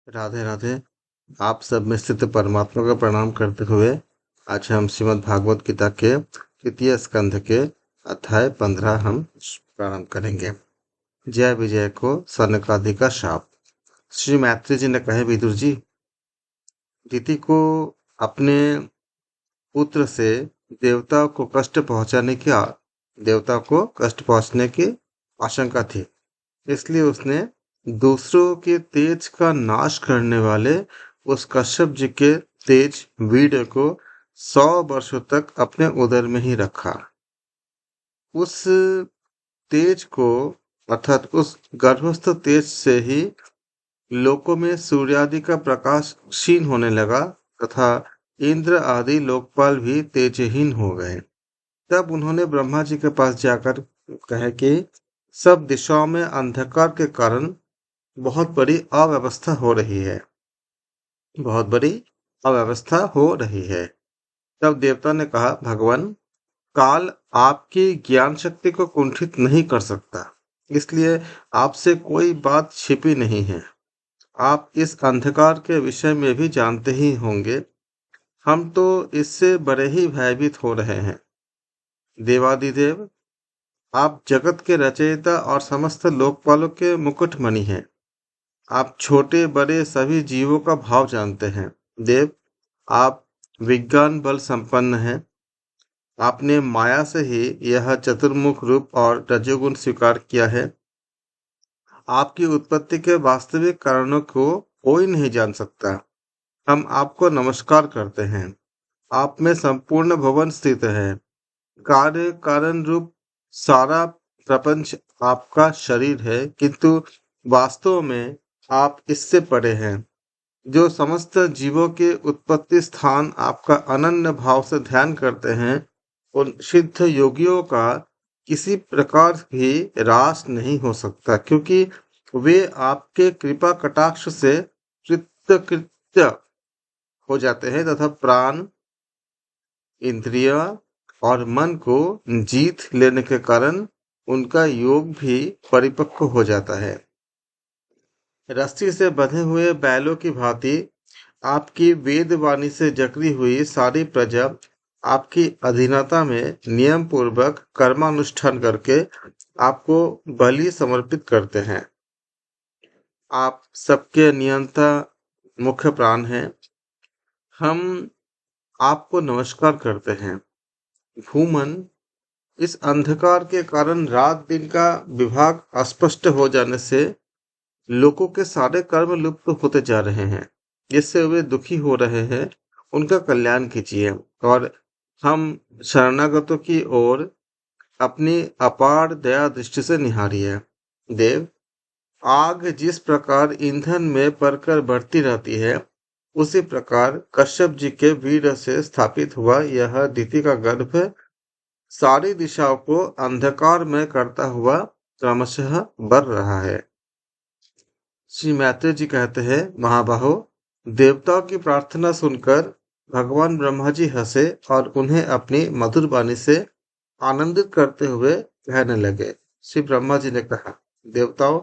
राधे राधे। आप सब में स्थित परमात्मा का प्रणाम करते हुए आज हम श्रीमद् भागवत गीता के तृतीय स्कंध के अध्याय 15 हम प्रारंभ करेंगे। जय विजय को सनकादि का शाप। श्री मैत्री जी ने कहे, विदुर जी, दिति को अपने पुत्र से देवता को कष्ट पहुंचाने की देवता को कष्ट पहुंचने की आशंका थी। इसलिए उसने दूसरों के तेज का नाश करने वाले उस कश्यप जी के तेज वीर्य को 100 वर्षों तक अपने उदर में ही रखा। उस तेज को अर्थात उस गर्भस्थ तेज से ही लोकों में सूर्यादि का प्रकाश क्षीण होने लगा तथा इंद्र आदि लोकपाल भी तेजहीन हो गए। तब उन्होंने ब्रह्मा जी के पास जाकर कहा कि सब दिशाओं में अंधकार के कारण बहुत बड़ी अव्यवस्था हो रही है, बहुत बड़ी अव्यवस्था हो रही है। तब देवता ने कहा, भगवान, काल आपकी ज्ञान शक्ति को कुंठित नहीं कर सकता, इसलिए आपसे कोई बात छिपी नहीं है। आप इस अंधकार के विषय में भी जानते ही होंगे। हम तो इससे बड़े ही भयभीत हो रहे हैं। देवादिदेव, आप जगत के रचयिता और समस्त लोकपालों के मुकुटमणि हैं। आप छोटे बड़े सभी जीवों का भाव जानते हैं। देव, आप विज्ञान बल संपन्न हैं। आपने माया से ही यह चतुर्मुख रूप और रजोगुण स्वीकार किया है। आपकी उत्पत्ति के वास्तविक कारणों को कोई नहीं जान सकता। हम आपको नमस्कार करते हैं। आप में संपूर्ण भवन स्थित है। कार्य कारण रूप सारा प्रपंच आपका शरीर है, किंतु वास्तव में आप इससे परे हैं। जो समस्त जीवों के उत्पत्ति स्थान आपका अनन्य भाव से ध्यान करते हैं, उन सिद्ध योगियों का किसी प्रकार भी ह्रास नहीं हो सकता, क्योंकि वे आपके कृपा कटाक्ष से कृतकृत्य हो जाते हैं तथा प्राण, इंद्रिय और मन को जीत लेने के कारण उनका योग भी परिपक्व हो जाता है। रस्सी से बंधे हुए बैलों की भांति आपकी वेद वाणी से जकड़ी हुई सारी प्रजा आपकी अधीनता में नियम पूर्वक कर्मानुष्ठान करके आपको बलि समर्पित करते हैं। आप सबके नियंता मुख्य प्राण हैं। हम आपको नमस्कार करते हैं। भूमन, इस अंधकार के कारण रात दिन का विभाग अस्पष्ट हो जाने से लोगों के सारे कर्म लुप्त होते जा रहे हैं, जिससे वे दुखी हो रहे हैं। उनका कल्याण कीजिए और हम शरणागतों की ओर अपनी अपार दया दृष्टि से निहारिए। देव, आग जिस प्रकार ईंधन में परकर बढ़ती रहती है, उसी प्रकार कश्यप जी के वीर से स्थापित हुआ यह दिति का गर्भ सारी दिशाओं को अंधकार में करता हुआ क्रमशः बढ़ रहा है। श्री मैत्री जी कहते हैं, महाबाहो, देवताओं की प्रार्थना सुनकर भगवान ब्रह्मा जी हंसे और उन्हें अपनी मधुर वाणी से आनंदित करते हुए कहने लगे। श्री ब्रह्मा जी ने कहा, देवताओं,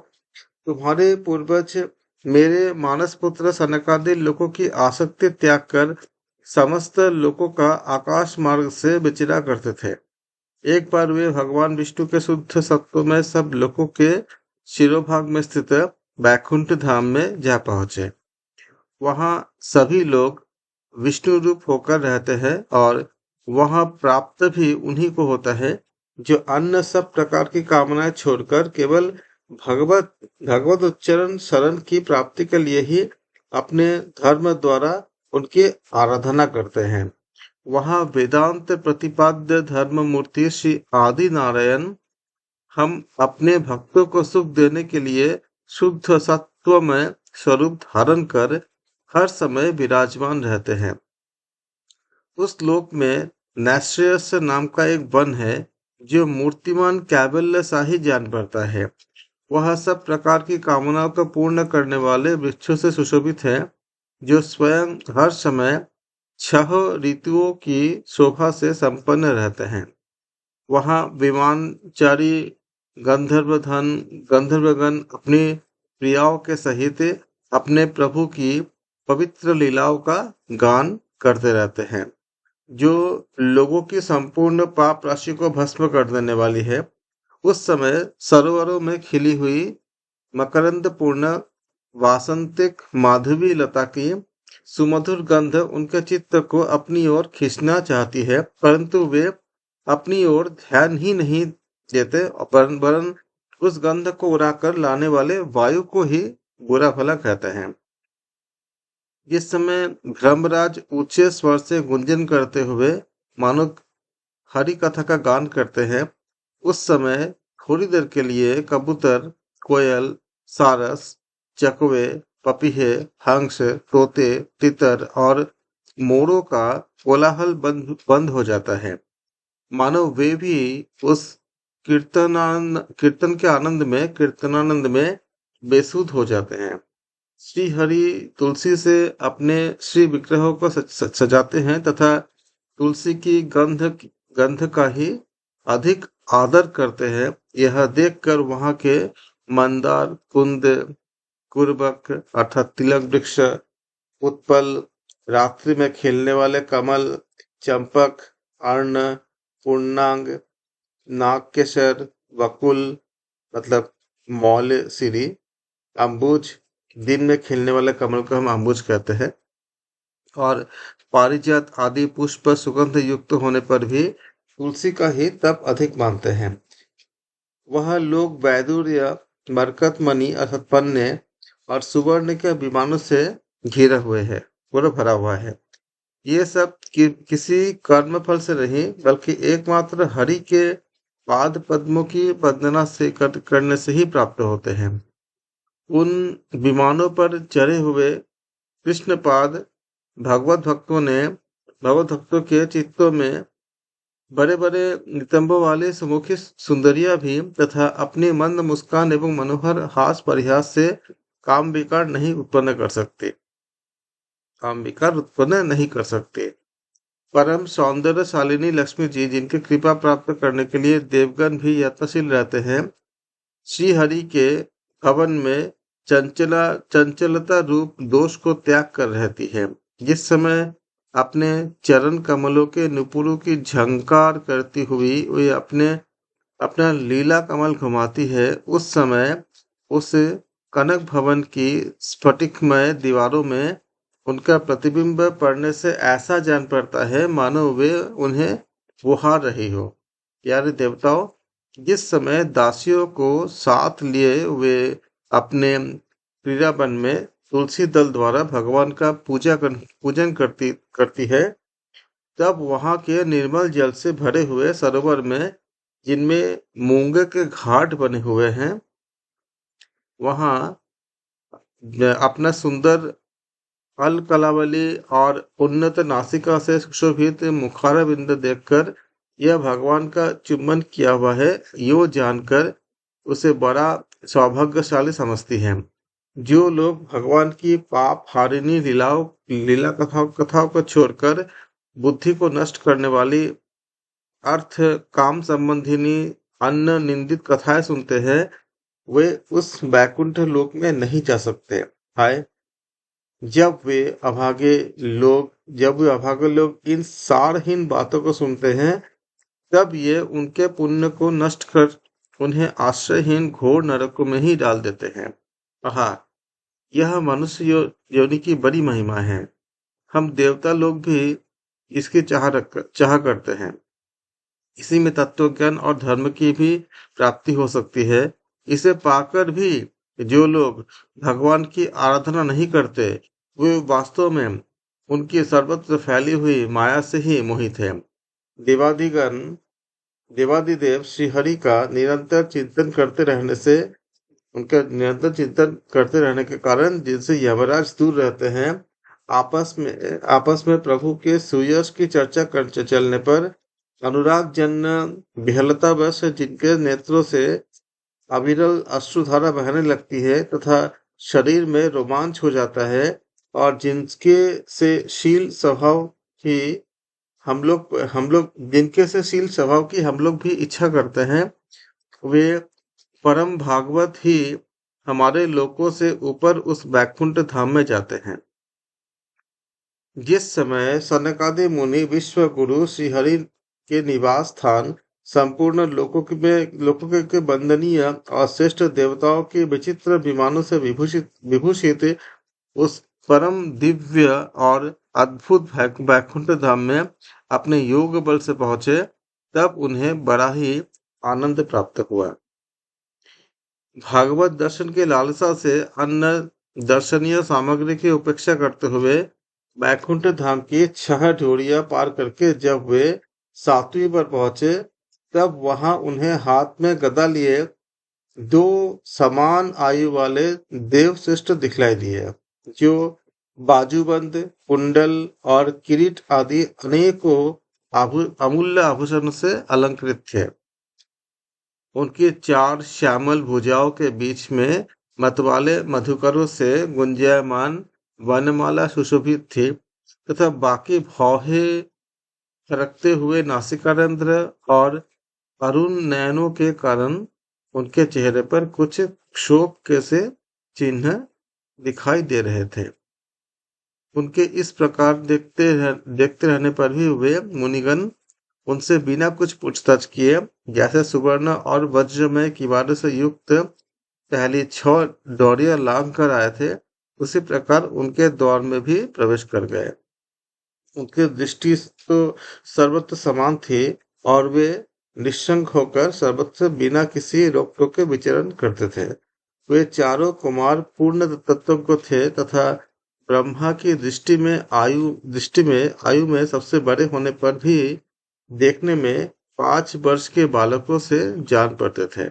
तुम्हारे पूर्वज मेरे मानस पुत्र सनकादि लोगों की आसक्ति त्याग कर समस्त लोगों का आकाश मार्ग से विचरा करते थे। एक बार वे भगवान विष्णु के शुद्ध सत्व में सब लोगों के शिरोभाग में स्थित बैकुंठ धाम में जा पहुंचे। वहां सभी लोग विष्णु रूप होकर रहते हैं और वहां प्राप्त भी उन्हीं को होता है जो अन्य सब प्रकार की कामनाएं छोड़कर केवल भगवत भगवत उच्चारण शरण की प्राप्ति के लिए ही अपने धर्म द्वारा उनकी आराधना करते हैं। वहां वेदांत प्रतिपाद्य धर्म मूर्ति श्री आदि नारायण हम अपने भक्तों को सुख देने के लिए शुद्ध सत्व में स्वरूप धारण कर हर समय विराजमान रहते हैं। उस लोक में नैश्रेयस नाम का एक वन है, जो मूर्तिमान कैवल्य सा ही जान पड़ता है। वह सब प्रकार की कामनाओं को पूर्ण करने वाले वृक्षों से सुशोभित है, जो स्वयं हर समय 6 ऋतुओं की शोभा से संपन्न रहते हैं। वहां विमानचारी गंधर्वगण अपनी प्रियाओं के सहित अपने प्रभु की पवित्र लीलाओं का गान करते रहते हैं, जो लोगों की संपूर्ण पाप राशि को भस्म कर देने वाली है। उस समय सरोवरों में खिली हुई मकरंद पूर्ण वासंतिक माधवी लता की सुमधुर गंध उनके चित्त को अपनी ओर खींचना चाहती है, परंतु वे अपनी ओर ध्यान ही नहीं देते, वरन उस गंध को उड़ाकर लाने वाले वायु को ही बुरा भला कहते हैं। इस समय धर्मराज ऊंचे स्वर से गुंजन करते हुए मानो हरि कथा का गान करते हैं। उस समय थोड़ी देर के लिए कबूतर, कोयल, सारस, चकवे, पपीहे, हंस, तोते, तितर और मोरों का कोलाहल बंद बंद हो जाता है, मानो वे भी उस कीर्तनानंद में बेसुध हो जाते हैं। श्री हरि तुलसी से अपने श्री विग्रहों को सजाते हैं तथा तुलसी की गंध का ही अधिक आदर करते हैं। यह देखकर वहां के मंदार, कुंद, कुरबक अर्थात तिलक वृक्ष, उत्पल, रात्रि में खेलने वाले कमल, चंपक, अर्ण, पूर्णांग, नागकेशर, वकुल मतलब मौलसिरी, अम्बुज, दिन में खिलने वाले कमल को हम अम्बुज कहते हैं, और पारिजात आदि पुष्प सुगंध युक्त होने पर भी तुलसी का ही तप अधिक मानते हैं। वह लोग वैदुर्य, मरकतमणि अर्थात पन्ने और सुवर्ण के विमानों से घिरा हुए है, पूरा भरा हुआ है। ये सब किसी कर्म फल से नहीं, बल्कि एकमात्र हरि के पाद पद्मों की वंदना से करने से ही प्राप्त होते हैं। उन विमानों पर चढ़े हुए कृष्णपाद भगवत भक्तों के चित्तों में बड़े बड़े नितंबों वाले सुमुखी सुंदरियां भी तथा अपनी मंद मुस्कान एवं मनोहर हास परिहास से काम विकार नहीं उत्पन्न कर सकते काम विकार उत्पन्न नहीं कर सकते। परम सौंदर्यशालिनी लक्ष्मी जी, जिनकी कृपा प्राप्त करने के लिए देवगण भी यत्नशील रहते हैं, श्री हरि के भवन में चंचलता रूप दोष को त्याग कर रहती है। जिस समय अपने चरण कमलों के नुपुरों की झंकार करती हुई वे अपना लीला कमल घुमाती है, उस समय उस कनक भवन की स्फटिकमय दीवारों में उनका प्रतिबिंब पड़ने से ऐसा जान पड़ता है मानो वे उन्हें गुहार रही हो। प्यारे देवताओं, जिस समय दासियों को साथ लिए वे अपने क्रीड़ावन में तुलसी दल द्वारा भगवान का पूजन करती है, तब वहां के निर्मल जल से भरे हुए सरोवर में, जिनमें मूंगे के घाट बने हुए हैं, वहां अपना सुंदर अलकलावली और उन्नत नासिका से सुशोभित मुखारविंद देखकर यह भगवान का चुम्बन किया हुआ है, यो जानकर उसे बड़ा सौभाग्यशाली समझती है। जो लोग भगवान की पाप हारिनी लीला कथाओं को छोड़कर बुद्धि को नष्ट करने वाली अर्थ काम संबंधिनी अन्य निंदित कथाएं सुनते हैं, वे उस वैकुंठ लोक में नहीं जा सकते। हाय, जब वे अभागे लोग इन सारहीन बातों को सुनते हैं, तब ये उनके पुण्य को नष्ट कर उन्हें आश्रयहीन घोर नरक में ही डाल देते हैं। आहा, यह मनुष्य योनि की बड़ी महिमा है। हम देवता लोग भी इसकी चाह करते हैं। इसी में तत्व ज्ञान और धर्म की भी प्राप्ति हो सकती है। इसे पाकर भी जो लोग भगवान की आराधना नहीं करते, वे वास्तव में उनकी सर्वत्र फैली हुई माया से ही मोहित है। देवादिगण देवादिदेव श्री हरि का निरंतर चिंतन करते रहने के कारण, जिनसे यमराज दूर रहते हैं, आपस में प्रभु के सुयश की चर्चा कर चलने पर अनुराग जन्य विहलतावश जिनके नेत्रों से अविरल अश्रुधारा बहने लगती है तथा शरीर में रोमांच हो जाता है, और जिनके से शील स्वभाव की हम लोग जिनके से शील स्वभाव की हम लोग भी इच्छा करते हैं, वे परम भागवत ही हमारे लोकों से ऊपर उस बैकुंठ धाम में जाते हैं। जिस समय सनकादि मुनि विश्व गुरु श्रीहरि के निवास स्थान संपूर्ण लोकों के वंदनीय और श्रेष्ठ देवताओं के विचित्र विमानों से विभूषित उस परम दिव्य और अद्भुत बैकुंठ धाम में अपने योग बल से पहुंचे, तब उन्हें बड़ा ही आनंद प्राप्त हुआ। भागवत दर्शन के लालसा से अन्य दर्शनीय सामग्री की उपेक्षा करते हुए बैकुंठ धाम की 6 ड्योढ़ियां पार करके जब वे 7वीं पर पहुंचे, तब वहां उन्हें हाथ में गदा लिए 2 समान आयु वाले देवश्रेष्ठ दिखलाई दिए, जो बाजूबंद, कुंडल और किरीट आदि अनेकों अमूल्य आभूषण से अलंकृत थे। उनकी 4 श्यामल भुजाओं के बीच में मतवाले मधुकरों से गुंजायमान वनमाला सुशोभित थी, तथा बाकी भौहे फरकते हुए नासिकारंध्र और अरुण नयनों के कारण उनके चेहरे पर कुछ शोक के से चिन्ह दिखाई दे रहे थे। उनके इस प्रकार देखते रहने पर भी वे मुनिगण उनसे बिना कुछ पूछताछ किए, जैसे सुवर्ण और वज्रमय किवाड़ों से युक्त पहली 6 ड्योढ़ियां लांघ कर आए थे, उसी प्रकार उनके द्वार में भी प्रवेश कर गए। उनकी दृष्टि तो सर्वत्र समान थी और वे निशंक होकर सर्वत्र बिना किसी रोक टोक के विचरण करते थे। वे चारों कुमार पूर्ण तत्व को थे तथा ब्रह्मा की दृष्टि में आयु में सबसे बड़े होने पर भी देखने में 5 वर्ष के बालकों से जान पड़ते थे।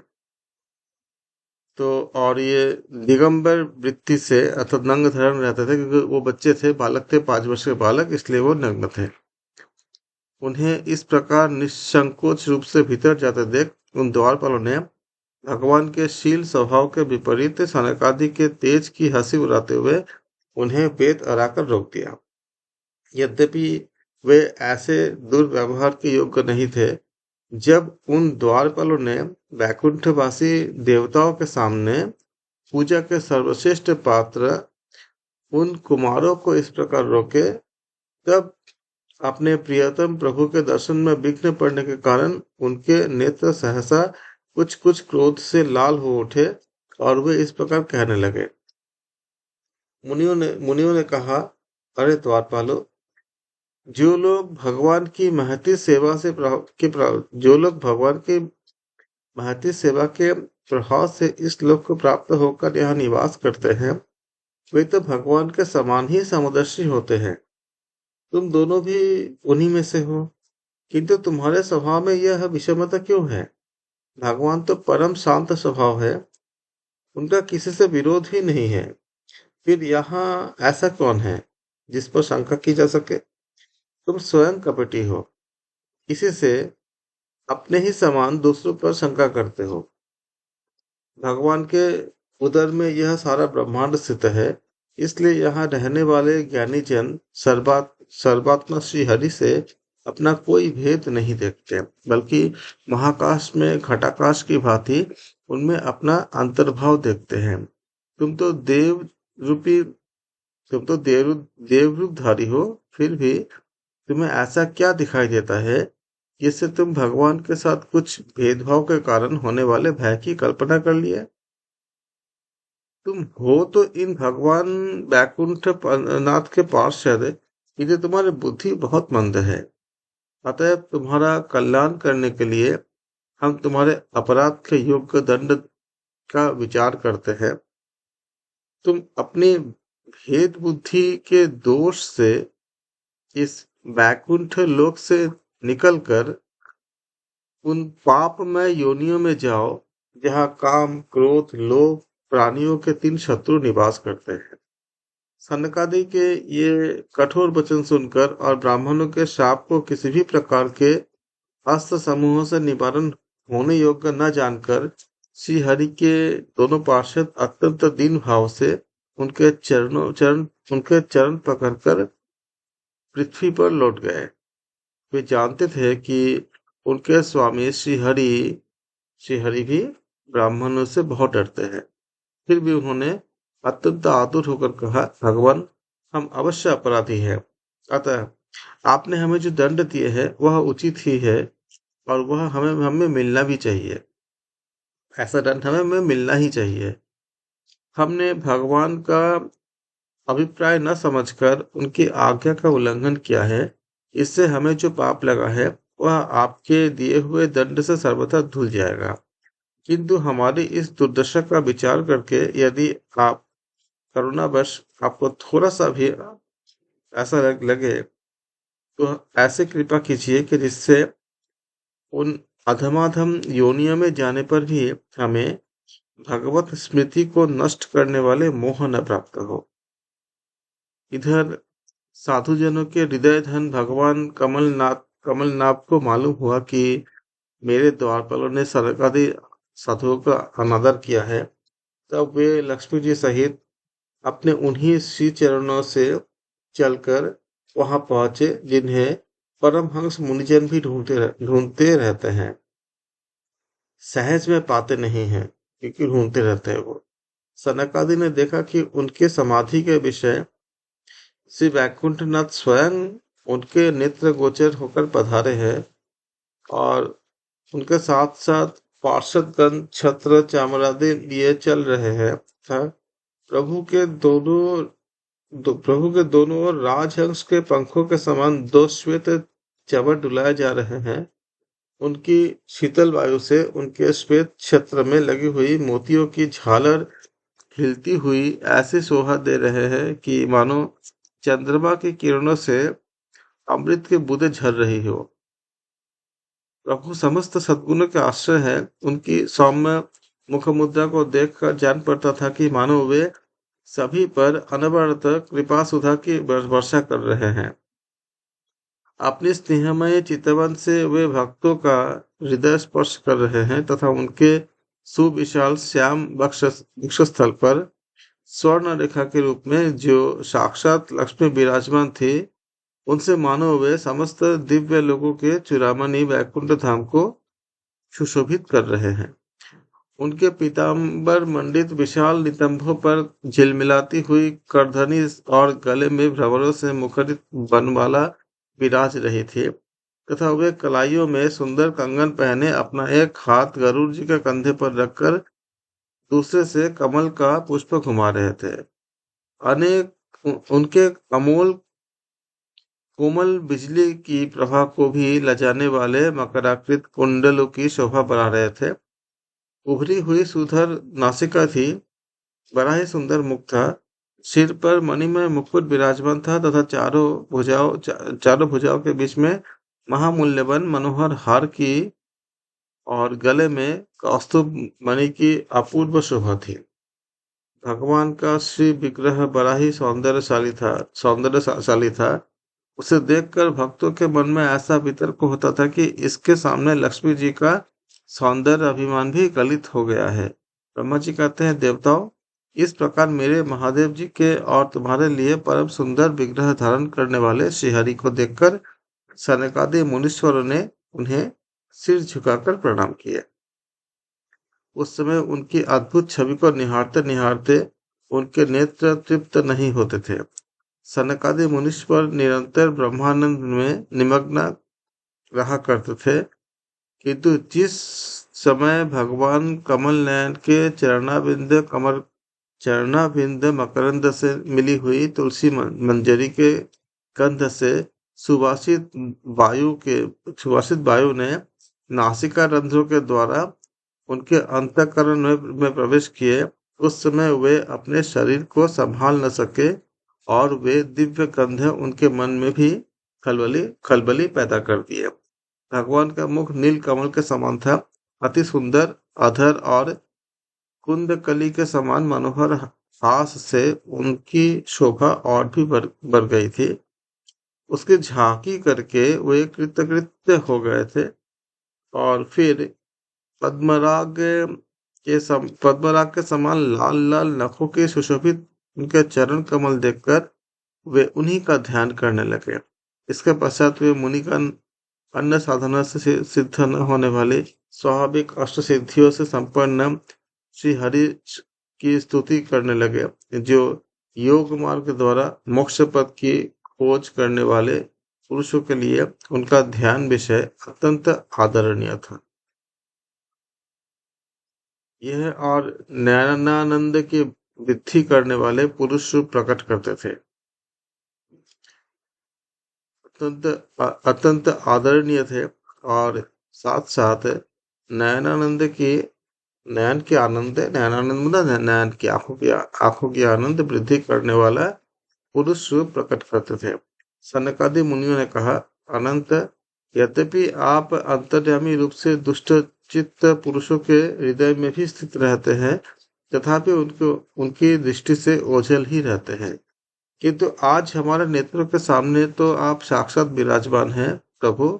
तो और ये दिगंबर वृत्ति से अर्थात नंग धर्म रहते थे, क्योंकि वो बच्चे थे, बालक थे, 5 वर्ष के बालक, इसलिए वो नग्न थे। उन्हें इस प्रकार निसंकोच रूप से भीतर जाते देख उन द्वारपालों ने भगवान के शील स्वभाव के विपरीत सनकादि के तेज की हंसी उड़ाते हुए उन्हें बेत अड़ाकर रोक दिया। यद्यपि वे ऐसे दुर्व्यवहार के योग्य नहीं थे, जब उन द्वारपालों ने वैकुंठवासी देवताओं के सामने पूजा के सर्वश्रेष्ठ पात्र उन कुमारों को इस प्रकार रोके, तब अपने प्रियतम प्रभु के दर्शन में विघ्न पड़ने के कारण उनके नेत्र सहसा कुछ कुछ क्रोध से लाल हो उठे और वे इस प्रकार कहने लगे। मुनियों ने कहा, अरे द्वारपालो, जो लोग भगवान की महती सेवा से जो लोग भगवान की महती सेवा के प्रभाव से इस लोक को प्राप्त होकर यहाँ निवास करते हैं, वे तो भगवान के समान ही समदर्शी होते हैं। तुम दोनों भी उन्हीं में से हो, किंतु तुम्हारे स्वभाव में यह विषमता क्यों है? भगवान तो परम शांत स्वभाव है, उनका किसी से विरोध ही नहीं है। फिर यहाँ ऐसा कौन है जिस पर शंका की जा सके? तुम स्वयं कपटी हो, किसी से अपने ही समान दूसरों पर शंका करते हो। भगवान के उदर में यह सारा ब्रह्मांड स्थित है, इसलिए यहाँ रहने वाले ज्ञानी जन सर्वात्मा श्री हरि से अपना कोई भेद नहीं देखते, बल्कि महाकाश में घटाकाश की भांति उनमें अपना अंतर्भाव देखते हैं। तुम तो रूपी तुम तो देव रूपधारी हो, फिर भी तुम्हें ऐसा क्या दिखाई देता है जिससे तुम भगवान के साथ कुछ भेदभाव के कारण होने वाले भय की कल्पना कर लिए? तुम हो तो इन भगवान बैकुंठ नाथ के पार्षद, इसलिए तुम्हारी बुद्धि बहुत मंद है। अतः तुम्हारा कल्याण करने के लिए हम तुम्हारे अपराध के योग्य दंड का विचार करते हैं। तुम अपनी भेद बुद्धि के दोष से इस बैकुंठ लोक से निकलकर उन पापमय योनियों में जाओ, जहाँ काम, क्रोध, लोभ प्राणियों के 3 शत्रु निवास करते हैं। सनकादि के ये कठोर वचन सुनकर और ब्राह्मणों के शाप को किसी भी प्रकार के अस्त्र समूहों से निवारण होने योग्य न जानकर श्री हरि के दोनों पार्षद अत्यंत दीन भाव से उनके चरण पकड़कर पृथ्वी पर लौट गए। वे जानते थे कि उनके स्वामी श्री हरि भी ब्राह्मणों से बहुत डरते हैं। फिर भी उन्होंने अत्यंत आतुर होकर कहा, भगवान, हम अवश्य अपराधी हैं, अतः आपने हमें जो दंड दिए है वह उचित ही है, और वह हमें हमें मिलना भी चाहिए। ऐसा दंड हमें मिलना ही चाहिए। हमने भगवान का अभिप्राय न समझकर उनकी आज्ञा का उल्लंघन किया है। इससे हमें जो पाप लगा है वह आपके दिए हुए दंड से सर्वथा धुल जाएगा। किंतु हमारी इस दुर्दशा का विचार करके यदि आप करुणावश आपको थोड़ा सा भी ऐसा लगे, तो ऐसे कृपा कीजिए कि जिससे उन अधमाधम योनियों में जाने पर भी हमें भगवत स्मृति को नष्ट करने वाले मोह न प्राप्त हो। इधर साधुजनों के हृदय धन भगवान कमलनाथ को मालूम हुआ कि मेरे द्वारपालों ने सरकादी साधुओं का अनादर किया है। तब वे लक्ष्मी जी सहित अपने उन्हीं श्री चरणों से चलकर वहां पहुंचे, जिन्हें परमहंस मुनिजन भी ढूंढते रहते हैं। सहज में पाते नहीं हैं, क्योंकि ढूंढते रहते हैं वो। सनकादि ने देखा कि उनके समाधि के विषय श्री वैकुंठनाथ स्वयं उनके नेत्र गोचर होकर पधारे हैं, और उनके साथ साथ पार्षदगण छत्र चामरादि लिए चल रहे हैं तथा प्रभु के दोनों ओर राजहंस के पंखों के समान दो श्वेत चवर डुलाए जा रहे हैं। उनकी शीतल वायु से उनके श्वेत छत्र में लगी हुई मोतियों की झालर हिलती हुई ऐसी शोभा दे रहे हैं कि मानो चंद्रमा की किरणों से अमृत की बूंदें झर रही हो। प्रभु समस्त सद्गुणों के आश्रय है। उनकी सौम्य मुख मुद्रा को देखकर जान पड़ता था कि मानो वे सभी पर अनवरत कृपा सुधा की वर्षा कर रहे हैं। अपने स्नेहमय चितवन से वे भक्तों का हृदय स्पर्श कर रहे हैं तथा उनके सुविशाल श्याम वक्षस्थल पर स्वर्ण रेखा के रूप में जो साक्षात लक्ष्मी विराजमान थे, उनसे मानो वे समस्त दिव्य लोगों के चूड़ामणि वैकुंठ धाम को सुशोभित कर रहे हैं। उनके पीताम्बर मंडित विशाल नितंबों पर झिलमिलाती हुई करधनी और गले में भ्रमरों से मुखरित बनमाला विराज रही थी, तथा वे कलाइयों में सुंदर कंगन पहने अपना एक हाथ गरुड़ जी के कंधे पर रखकर दूसरे से कमल का पुष्प घुमा रहे थे। उनके अमोल कोमल बिजली की प्रभा को भी लजाने वाले मकराकृत कुंडलों की शोभा बढ़ा रहे थे। उभरी हुई सुधर नासिका थी, बड़ा ही सुंदर मुख था। सिर पर मणिमय मुकुट विराजमान था तथा चारों भुजाओं के बीच में महामूल्यवान मनोहर हार की और गले में कौस्तुभ मणि की अपूर्व शोभा थी। भगवान का श्री विग्रह बड़ा ही सौंदर्यशाली था। उसे देखकर भक्तों के मन में ऐसा वितर्क होता था कि इसके सामने लक्ष्मी जी का सौंदर्य अभिमान भी गलित हो गया है। ब्रह्मा जी कहते हैं, देवताओं, इस प्रकार मेरे महादेव जी के और तुम्हारे लिए परम सुंदर विग्रह धारण करने वाले श्रीहरि को देखकर सनकादि मुनीश्वरों ने उन्हें सिर झुकाकर प्रणाम किया। उस समय उनकी अद्भुत छवि को निहारते निहारते उनके नेत्र तृप्त नहीं होते थे। सनकादि मुनीश्वर निरंतर ब्रह्मानंद में निमग्न रहा करते थे, किंतु जिस समय भगवान कमल नयन के चरणाबिंद मकरंद से मिली हुई तुलसी मंजरी के गंध से सुवासित सुवासित वायु ने नासिका रंध्रों के द्वारा उनके अंतःकरण में प्रवेश किए, उस समय वे अपने शरीर को संभाल न सके और वे दिव्य गंध उनके मन में भी खलबली पैदा कर दिए। भगवान का मुख नील कमल के समान था। अति सुंदर अधर और कुंदकली के समान मनोहर हास से उनकी शोभा और भी बढ़ गई थी। उसकी झांकी करके वे कृतकृत्य हो गए थे, और फिर पद्मराग पद्मराग के समान लाल लाल नखों के सुशोभित उनके चरण कमल देखकर वे उन्हीं का ध्यान करने लगे। इसके पश्चात वे मुनिगण अन्य साधना से सिद्ध न होने वाले स्वाभाविक अष्ट सिद्धियों से संपन्न श्री हरि की स्तुति करने लगे, जो योग मार्ग द्वारा मोक्ष पद की खोज करने वाले पुरुषों के लिए उनका ध्यान विषय अत्यंत आदरणीय था। यह और ज्ञानानंद की वृद्धि करने वाले पुरुष प्रकट करते थे। अत्यंत अत्यंत आदरणीय थे और साथ साथ नयनानंद की नयन के आनंद नयनानंद मतलब नयन की आंखों की आनंद वृद्धि करने वाला पुरुष प्रकट करते थे। सनकादि मुनियों ने कहा, अनंत, यद्यपि आप अंतर्यामी रूप से दुष्ट चित्त पुरुषों के हृदय में भी स्थित रहते हैं, तथापि उनको उनकी दृष्टि से ओझल ही रहते हैं। किंतु आज हमारे नेत्रों के सामने तो आप साक्षात विराजमान हैं प्रभु।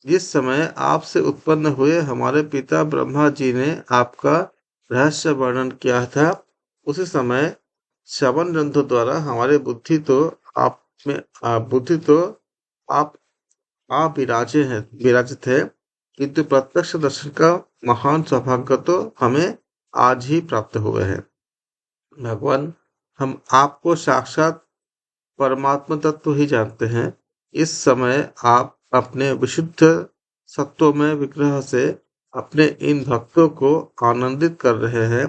जिस समय आपसे उत्पन्न हुए हमारे पिता ब्रह्मा जी ने आपका रहस्य वर्णन किया था, उसी समय श्रवण ग्रंथों द्वारा हमारे आप में बुद्धि तो आप विराजित है, किंतु प्रत्यक्ष दर्शन का महान सौभाग्य तो हमें आज ही प्राप्त हुए हैं। भगवान, हम आपको साक्षात परमात्म तत्व ही जानते हैं। इस समय आप अपने विशुद्ध सत्वमय विग्रह से अपने इन भक्तों को आनंदित कर रहे हैं।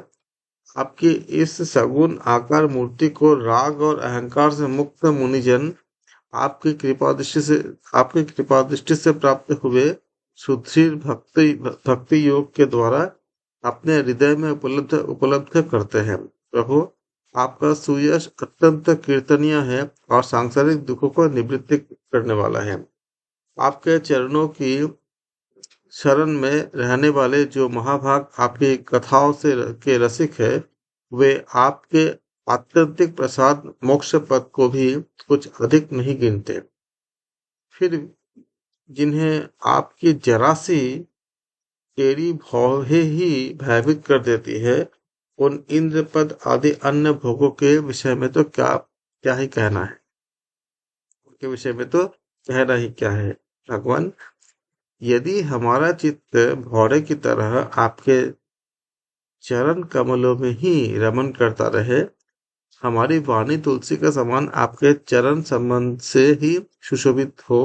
आपकी इस सगुण आकार मूर्ति को राग और अहंकार से मुक्त मुनिजन आपकी कृपा दृष्टि से आपकी कृपा दृष्टि से प्राप्त हुए सुदृढ़ भक्ति योग के द्वारा अपने हृदय में उपलब्ध उपलब्ध करते हैं। प्रभु, आपका सुयश अत्यंत कीर्तनीय है और सांसारिक दुखों को निवृत्ति करने वाला है। आपके चरणों की शरण में रहने वाले जो महाभाग आपकी कथाओं से के रसिक है, वे आपके आत्यंतिक प्रसाद मोक्ष पद को भी कुछ अधिक नहीं गिनते। फिर जिन्हें आपकी जरा सी तेरी भौहें ही भयभीत कर देती है, उन इंद्र पद आदि अन्य भोगों के विषय में तो क्या क्या ही कहना है। उनके विषय में तो कहना ही क्या है। भगवान, यदि हमारा चित्त भौरे की तरह आपके चरण कमलों में ही रमन करता रहे, हमारी वाणी तुलसी का समान आपके चरण संबंध से ही सुशोभित हो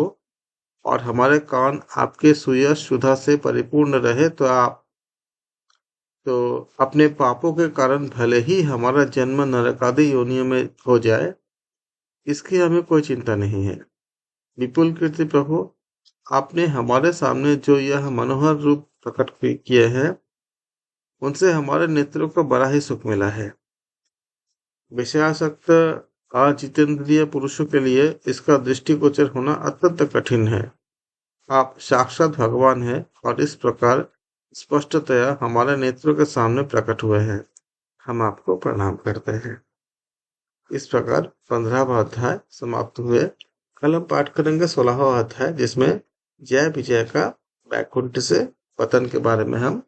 और हमारे कान आपके सुयश सुधा से परिपूर्ण रहे, तो अपने पापों के कारण भले ही हमारा जन्म नरकादि योनियों में हो जाए, इसकी हमें कोई चिंता नहीं है। विपुल कीर्ति प्रभु, आपने हमारे सामने जो यह मनोहर रूप प्रकट किए हैं, उनसे हमारे नेत्रों को बड़ा ही सुख मिला है। विषयासक्त अजितेंद्रिय पुरुषों के लिए इसका दृष्टिगोचर होना अत्यंत कठिन है। आप साक्षात भगवान हैं और इस प्रकार स्पष्टतया हमारे नेत्रों के सामने प्रकट हुए हैं। हम आपको प्रणाम करते हैं। इस प्रकार 15वां अध्याय समाप्त हुए। कल हम पाठ करेंगे 16वां अध्याय, जिसमें जय विजय का वैकुंठ से पतन के बारे में हम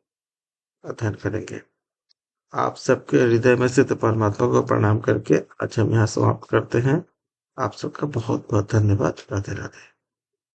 अध्ययन करेंगे। आप सबके हृदय में स्थित परमात्मा को प्रणाम करके आज हम यहाँ समाप्त करते हैं। आप सबका बहुत बहुत धन्यवाद। राधे राधे।